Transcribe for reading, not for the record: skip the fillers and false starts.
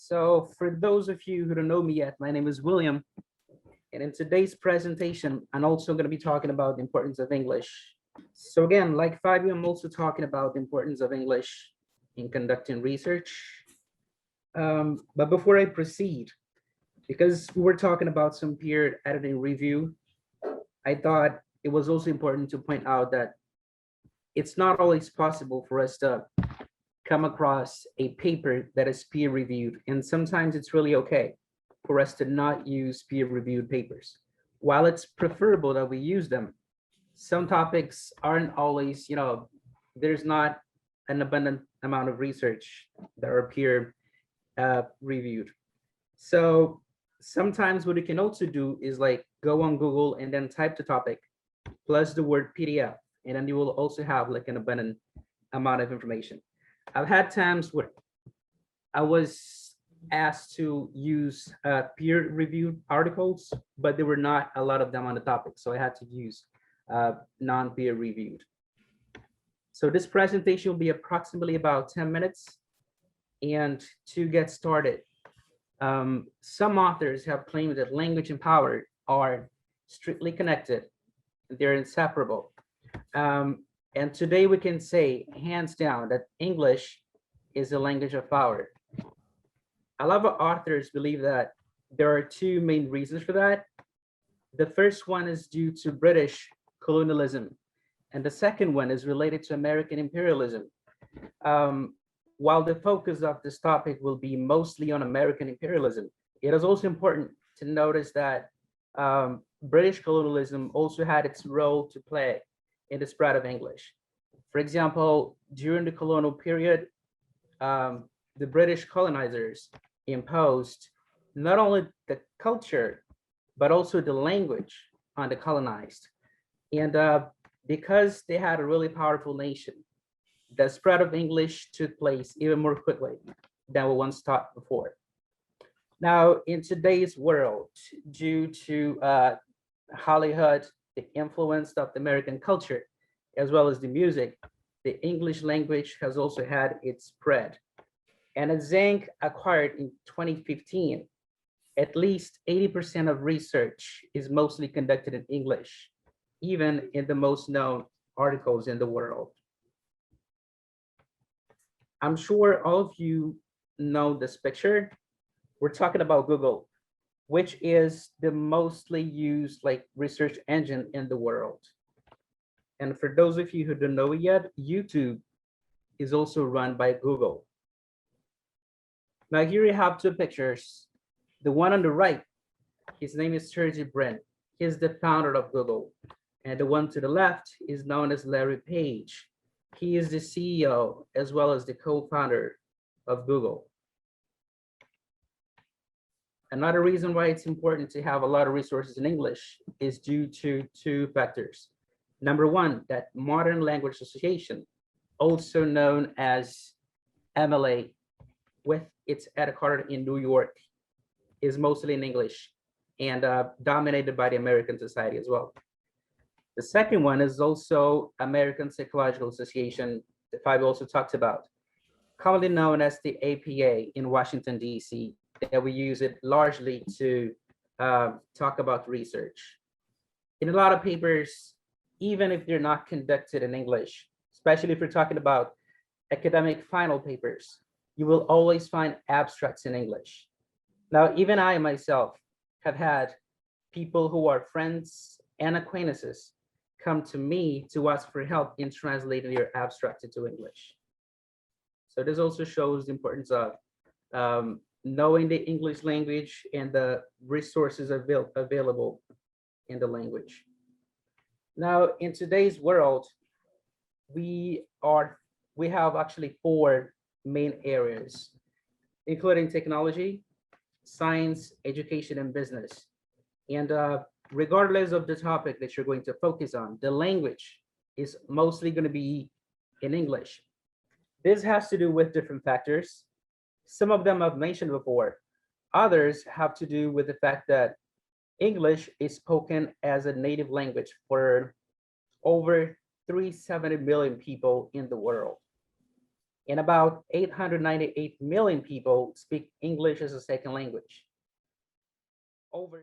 So for those of you who don't know me yet, my name is William. And in today's presentation, I'm also going to be talking about the importance of English. So again, like Fabio, I'm also talking about the importance of English in conducting research. But before I proceed, because we were talking about some peer editing review, I thought it was also important to point out that it's not always possible for us to come across a paper that is peer reviewed. And sometimes it's really okay for us to not use peer reviewed papers. While it's preferable that we use them, some topics aren't always, there's not an abundant amount of research that are peer reviewed. So sometimes what you can also do is like go on Google and then type the topic plus the word PDF, and then you will also have like an abundant amount of information. I've had times where I was asked to use peer-reviewed articles, but there were not a lot of them on the topic, so I had to use non-peer-reviewed. So this presentation will be approximately about 10 minutes. And to get started, some authors have claimed that language and power are strictly connected. They're inseparable. And today we can say, hands down, that English is the language of power. A lot of authors believe that there are two main reasons for that. The first one is due to British colonialism, and the second one is related to American imperialism. While the focus of this topic will be mostly on American imperialism, it is also important to notice that British colonialism also had its role to play in the spread of English. For example, during the colonial period, the British colonizers imposed not only the culture, but also the language on the colonized. And because they had a really powerful nation, the spread of English took place even more quickly than we once thought before. Now, in today's world, due to Hollywood, the influence of the American culture, as well as the music, the English language has also had its spread. And as Zhang acquired in 2015, at least 80% of research is mostly conducted in English, even in the most known articles in the world. I'm sure all of you know this picture. We're talking about Google, which is the mostly used research engine in the world. And for those of you who don't know it yet, YouTube is also run by Google. Now here you have two pictures. The one on the right, his name is Sergey Brin. He's the founder of Google. And the one to the left is known as Larry Page. He is the CEO as well as the co-founder of Google. Another reason why it's important to have a lot of resources in English is due to two factors. Number one, that Modern Language Association, also known as MLA, with its headquarters in New York, is mostly in English and dominated by the American Society as well. The second one is also American Psychological Association, that Fabio also talked about, commonly known as the APA in Washington, DC, that we use it largely to talk about research. In a lot of papers, even if they're not conducted in English, especially if you're talking about academic final papers, you will always find abstracts in English. Now, even I myself have had people who are friends and acquaintances come to me to ask for help in translating their abstract into English. So this also shows the importance of knowing the English language and the resources available in the language. Now, in today's world, we have actually four main areas, including technology, science, education, and business. And regardless of the topic that you're going to focus on, the language is mostly going to be in English. This has to do with different factors. Some of them I've mentioned before. Others have to do with the fact that English is spoken as a native language for over 370 million people in the world. and about 898 million people speak English as a second language. Over